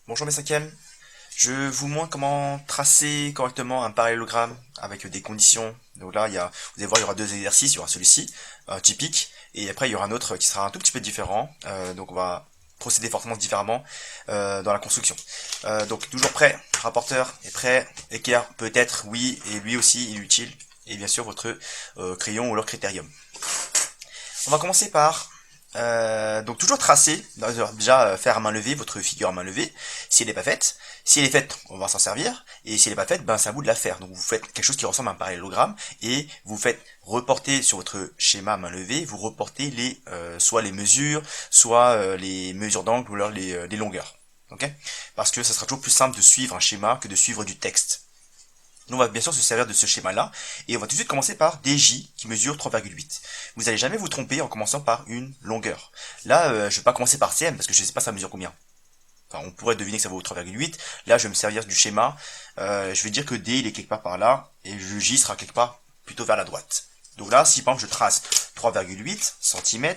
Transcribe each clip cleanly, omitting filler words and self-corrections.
Bonjour mes cinquièmes, je vous montre comment tracer correctement un parallélogramme avec des conditions. Donc là, vous allez voir, il y aura deux exercices, il y aura celui-ci, typique, et après il y aura un autre qui sera un tout petit peu différent. Donc on va procéder fortement différemment dans la construction. Donc toujours prêt, rapporteur est prêt, équerre peut-être, oui, et lui aussi il est utile, et bien sûr votre crayon ou leur critérium. On va commencer par donc toujours tracer, déjà faire à main levée votre figure à main levée, si elle n'est pas faite. Si elle est faite, on va s'en servir, et si elle n'est pas faite, ben c'est à vous de la faire. Donc vous faites quelque chose qui ressemble à un parallélogramme, et vous faites reporter sur votre schéma à main levée, vous reportez soit les mesures, soit les mesures d'angle ou alors les longueurs. Ok? Parce que ça sera toujours plus simple de suivre un schéma que de suivre du texte. Nous, on va bien sûr se servir de ce schéma-là, et on va tout de suite commencer par DJ qui mesure 3,8. Vous n'allez jamais vous tromper en commençant par une longueur. Là, je vais pas commencer par CM parce que je sais pas ça mesure combien. Enfin, on pourrait deviner que ça vaut 3,8. Là, je vais me servir du schéma. Je vais dire que D, il est quelque part par là, et le J sera quelque part plutôt vers la droite. Donc là, si par exemple je trace 3,8 cm,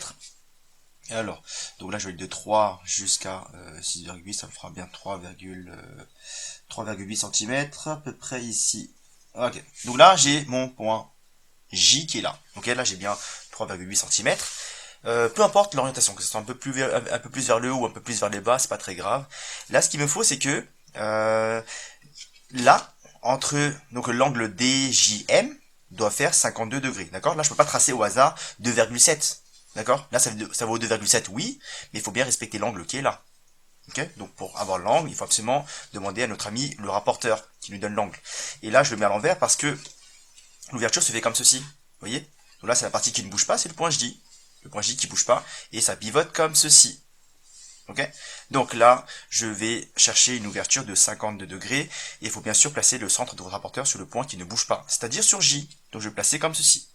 alors, donc là je vais de 3 jusqu'à 6,8, ça me fera bien 3,8 cm, à peu près ici. Ok, donc là j'ai mon point J qui est là. Ok, là j'ai bien 3,8 cm. Peu importe l'orientation, que ce soit un peu plus vers le haut ou un peu plus vers le bas, c'est pas très grave. Là ce qu'il me faut c'est que là, entre donc l'angle DJM doit faire 52 degrés. D'accord? Là je peux pas tracer au hasard 2,7. D'accord? Là ça vaut 2,7, oui, mais il faut bien respecter l'angle qui est là. Okay, donc pour avoir l'angle, il faut absolument demander à notre ami le rapporteur qui nous donne l'angle. Et là, je le mets à l'envers parce que l'ouverture se fait comme ceci. Vous voyez? Donc là, c'est la partie qui ne bouge pas, c'est le point J. Le point J qui bouge pas, et ça pivote comme ceci. Ok? Donc là, je vais chercher une ouverture de 52 degrés, et il faut bien sûr placer le centre de votre rapporteur sur le point qui ne bouge pas, c'est-à-dire sur J. Donc je vais placer comme ceci.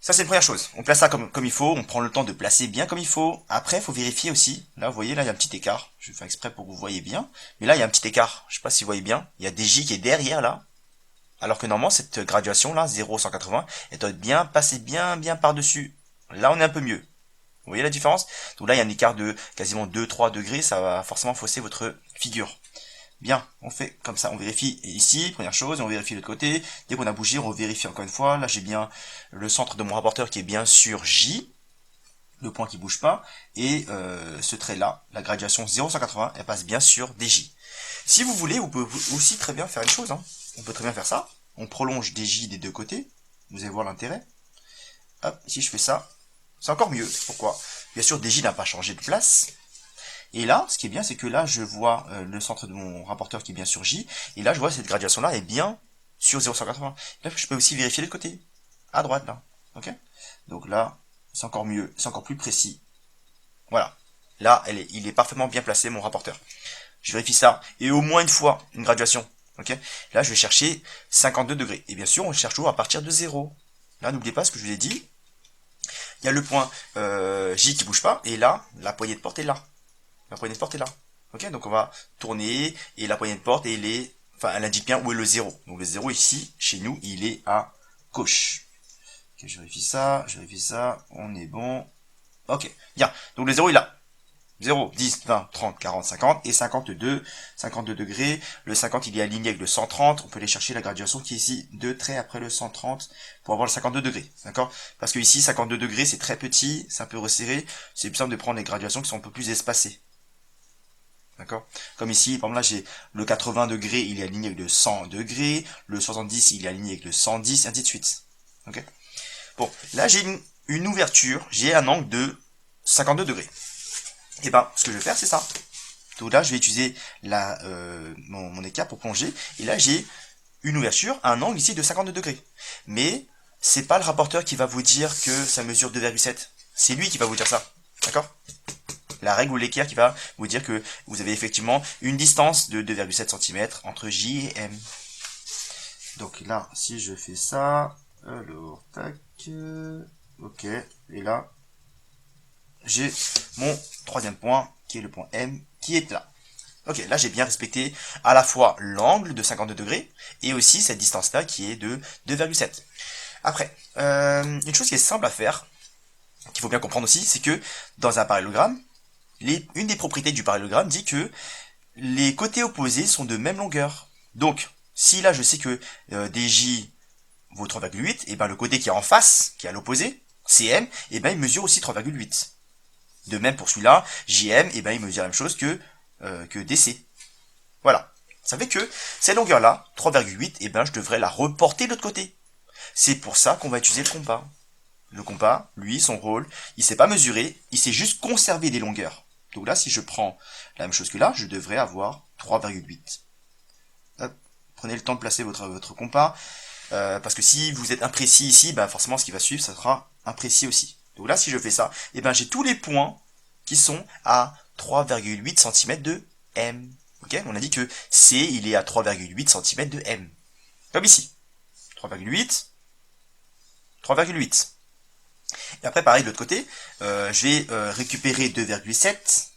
Ça, c'est une première chose. On place ça comme il faut, on prend le temps de placer bien comme il faut. Après, il faut vérifier aussi. Là, vous voyez, là, il y a un petit écart. Je vais faire exprès pour que vous voyez bien. Mais là, il y a un petit écart. Je sais pas si vous voyez bien. Il y a DJ qui est derrière, là. Alors que normalement, cette graduation, là, 0,180, elle doit être bien passer bien par-dessus. Là, on est un peu mieux. Vous voyez la différence? Donc là, il y a un écart de quasiment 2-3 degrés. Ça va forcément fausser votre figure. Bien, on fait comme ça, on vérifie ici, première chose, on vérifie de l'autre côté. Dès qu'on a bougé, on vérifie encore une fois. Là, j'ai bien le centre de mon rapporteur qui est bien sur J, le point qui bouge pas, et ce trait-là, la graduation 0,180, elle passe bien sur DJ. Si vous voulez, vous pouvez aussi très bien faire une chose, hein. On peut très bien faire ça. On prolonge DJ des deux côtés. Vous allez voir l'intérêt. Hop, si je fais ça, c'est encore mieux. Pourquoi? Bien sûr, DJ n'a pas changé de place. Et là, ce qui est bien, c'est que là, je vois le centre de mon rapporteur qui est bien sur J. Et là, je vois cette graduation-là est bien sur 0,180. Là, je peux aussi vérifier de l'autre côté. À droite, là. Ok? Donc là, c'est encore mieux. C'est encore plus précis. Voilà. Là, il est parfaitement bien placé, mon rapporteur. Je vérifie ça. Et au moins une fois, une graduation. Ok? Là, je vais chercher 52 degrés. Et bien sûr, on cherche toujours à partir de 0. Là, n'oubliez pas ce que je vous ai dit. Il y a le point J qui bouge pas. Et là, la poignée de porte est là. La poignée de porte est là. Ok, donc on va tourner et la poignée de porte elle indique bien où est le zéro. Donc le zéro ici, chez nous, il est à gauche. Ok, je vérifie ça, on est bon. Ok, bien. Donc le zéro il est là. 0, 10, 20, 30, 40, 50 et 52 degrés. Le 50 il est aligné avec le 130. On peut aller chercher la graduation qui est ici, deux traits après le 130 pour avoir le 52 degrés. D'accord? Parce que ici 52 degrés c'est très petit, c'est un peu resserré. C'est plus simple de prendre les graduations qui sont un peu plus espacées. D'accord? Comme ici, par exemple là j'ai le 80 degrés, il est aligné avec le 100 degrés, le 70 il est aligné avec le 110, et ainsi de suite. Ok? Bon, là j'ai une ouverture, j'ai un angle de 52 degrés. Et ben, ce que je vais faire c'est ça. Donc là je vais utiliser mon écart pour plonger, et là j'ai une ouverture, un angle ici de 52 degrés. Mais c'est pas le rapporteur qui va vous dire que ça mesure 2,7. C'est lui qui va vous dire ça. D'accord? La règle ou l'équerre qui va vous dire que vous avez effectivement une distance de 2,7 cm entre J et M. Donc là, si je fais ça, alors, tac, ok, et là, j'ai mon troisième point, qui est le point M, qui est là. Ok, là j'ai bien respecté à la fois l'angle de 52 degrés, et aussi cette distance-là qui est de 2,7. Après, une chose qui est simple à faire, qu'il faut bien comprendre aussi, c'est que dans un parallélogramme, une des propriétés du parallélogramme dit que les côtés opposés sont de même longueur. Donc, si là je sais que DJ vaut 3,8, et ben le côté qui est en face, qui est à l'opposé, CM, et ben il mesure aussi 3,8. De même pour celui-là, JM, et ben il mesure la même chose que DC. Voilà. Ça fait que cette longueur-là, 3,8, et ben je devrais la reporter de l'autre côté. C'est pour ça qu'on va utiliser le compas. Le compas, lui, son rôle, il sait pas mesurer, il sait juste conserver des longueurs. Donc là, si je prends la même chose que là, je devrais avoir 3,8. Prenez le temps de placer votre compas, parce que si vous êtes imprécis ici, ben forcément ce qui va suivre, ça sera imprécis aussi. Donc là, si je fais ça, et ben j'ai tous les points qui sont à 3,8 cm de M. Ok, on a dit que C, il est à 3,8 cm de M. Comme ici. 3,8, 3,8. Et après, pareil, de l'autre côté, je vais récupérer 2,7.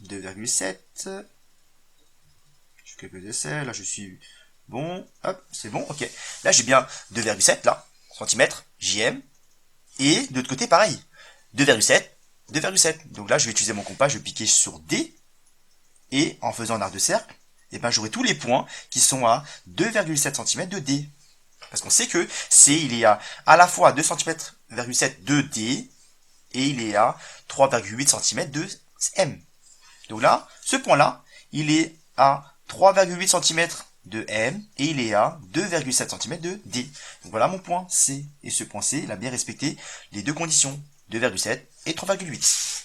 2,7. Je fais quelques essais. Là, je suis bon. Hop, c'est bon. Ok. Là, j'ai bien 2,7 là, centimètres, JM. Et de l'autre côté, pareil. 2,7, 2,7. Donc là, je vais utiliser mon compas, je vais piquer sur D. Et en faisant un arc de cercle, et ben, j'aurai tous les points qui sont à 2,7 cm de D. Parce qu'on sait que C, il est à la fois à 2 cm,7 de D, et il est à 3,8 cm de M. Donc là, ce point-là, il est à 3,8 cm de M, et il est à 2,7 cm de D. Donc voilà mon point C. Et ce point C, il a bien respecté les deux conditions, 2,7 et 3,8.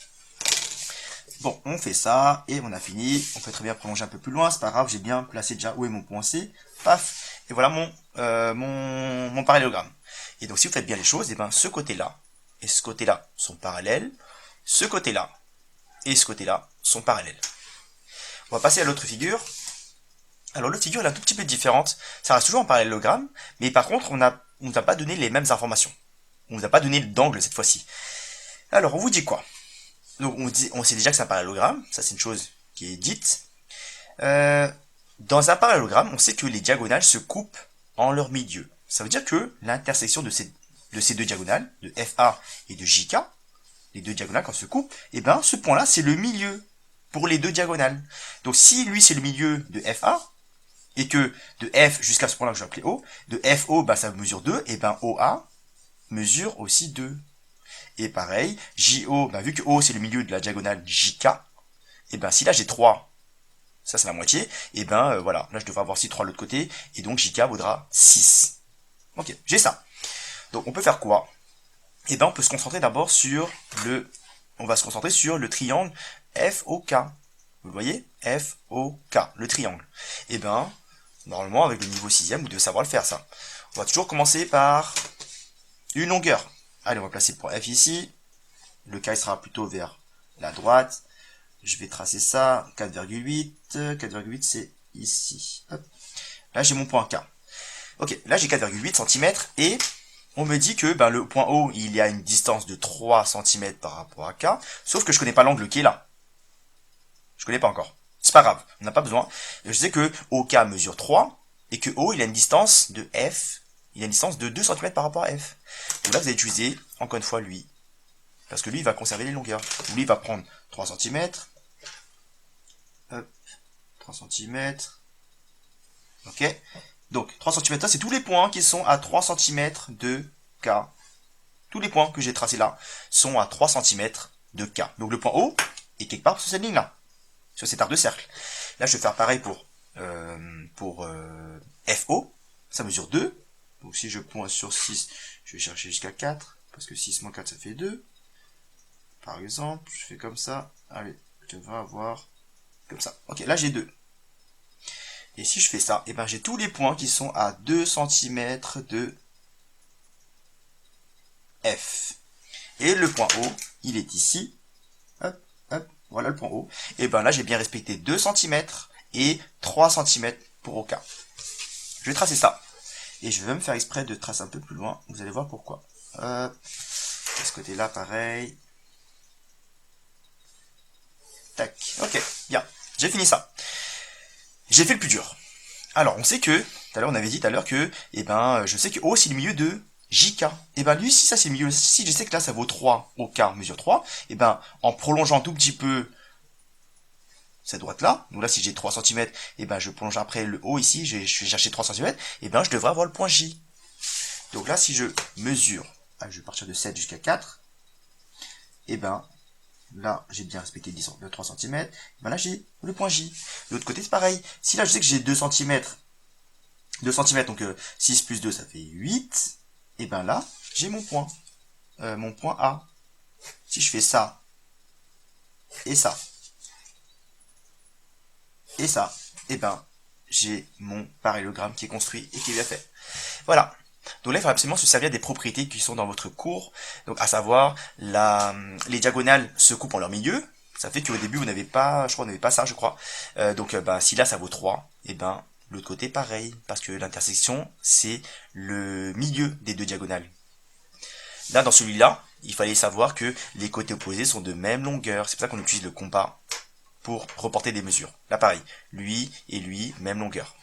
Bon, on fait ça, et on a fini. On peut très bien prolonger un peu plus loin, c'est pas grave, j'ai bien placé déjà où est mon point C. Paf, et voilà mon parallélogramme. Et donc si vous faites bien les choses, et ben ce côté-là et ce côté-là sont parallèles, ce côté-là et ce côté-là sont parallèles. On va passer à l'autre figure. Alors l'autre figure elle est un tout petit peu différente, ça reste toujours en parallélogramme, mais par contre on nous a pas donné les mêmes informations. On nous a pas donné d'angle cette fois-ci. Alors on vous dit quoi? Donc on sait déjà que c'est un parallélogramme, ça c'est une chose qui est dite. Dans un parallélogramme, on sait que les diagonales se coupent en leur milieu. Ça veut dire que l'intersection de ces deux diagonales, de FA et de JK, les deux diagonales quand se coupent, et ben ce point-là c'est le milieu pour les deux diagonales. Donc si lui c'est le milieu de FA, et que de F jusqu'à ce point-là que je vais appeler O, de FO ben, ça mesure 2, et ben OA mesure aussi 2. Et pareil, JO, ben, vu que O c'est le milieu de la diagonale JK, et ben si là j'ai 3, ça c'est la moitié, et ben voilà, là je devrais avoir aussi 3 de l'autre côté, et donc JK vaudra 6. Ok, j'ai ça. Donc on peut faire quoi? Et ben on peut se concentrer d'abord sur on va se concentrer sur le triangle FOK. Vous voyez? FOK, le triangle. Et ben, normalement avec le niveau 6ème, vous devez savoir le faire ça. On va toujours commencer par une longueur. Allez, on va placer le point F ici. Le K sera plutôt vers la droite. Je vais tracer ça. 4,8. 4,8 c'est ici. Hop. Là j'ai mon point K. Ok, là j'ai 4,8 cm et on me dit que ben, le point O, il y a une distance de 3 cm par rapport à K, sauf que je connais pas l'angle qui est là. Je connais pas encore. C'est pas grave, on n'a pas besoin. Je sais que OK mesure 3 et que O, il a une distance de F, il a une distance de 2 cm par rapport à F. Donc là, vous allez utiliser, encore une fois, lui. Parce que lui, il va conserver les longueurs. Lui, il va prendre 3 cm. Hop, 3 cm. Ok. Donc, 3 cm, ça, c'est tous les points qui sont à 3 cm de K. Tous les points que j'ai tracés là sont à 3 cm de K. Donc, le point O est quelque part sur cette ligne-là. Sur cet arc de cercle. Là, je vais faire pareil pour FO. Ça mesure 2. Donc, si je pointe sur 6, je vais chercher jusqu'à 4. Parce que 6 moins 4, ça fait 2. Par exemple, je fais comme ça. Allez, je devrais avoir comme ça. Ok, là, j'ai 2. Et si je fais ça, et ben j'ai tous les points qui sont à 2 cm de F. Et le point O, il est ici. Hop, hop, voilà le point O. Et ben là, j'ai bien respecté 2 cm et 3 cm pour OK. Je vais tracer ça. Et je vais même faire exprès de tracer un peu plus loin. Vous allez voir pourquoi. De ce côté-là, pareil. Tac. Ok, bien. J'ai fini ça. J'ai fait le plus dur. Alors, on sait que, tout à l'heure, on avait dit tout à l'heure que, eh ben, je sais que O, c'est le milieu de JK. Et ben, lui, si ça, c'est le milieu, si je sais que là, ça vaut 3, OK mesure 3, et ben, en prolongeant tout petit peu cette droite-là. Donc là, si j'ai 3 cm, et ben je plonge après le haut ici, je vais chercher 3 cm, et ben je devrais avoir le point J. Donc là, si je mesure, je vais partir de 7 jusqu'à 4, et ben là, j'ai bien respecté 3 cm, et ben là, j'ai le point J. De l'autre côté, c'est pareil. Si là, je sais que j'ai 2 cm, donc 6 plus 2, ça fait 8, et ben là, j'ai mon point A. Si je fais ça, et ça, et ça, et ben, j'ai mon parallélogramme qui est construit et qui est bien fait. Voilà. Donc là, il faut absolument se servir des propriétés qui sont dans votre cours. Donc, à savoir, les diagonales se coupent en leur milieu. Ça fait qu'au début, vous n'avez pas, je crois, vous n'avez pas ça, je crois. Si là, ça vaut 3, et ben, l'autre côté, pareil. Parce que l'intersection, c'est le milieu des deux diagonales. Là, dans celui-là, il fallait savoir que les côtés opposés sont de même longueur. C'est pour ça qu'on utilise le compas pour reporter des mesures. Là, pareil. Lui et lui, même longueur.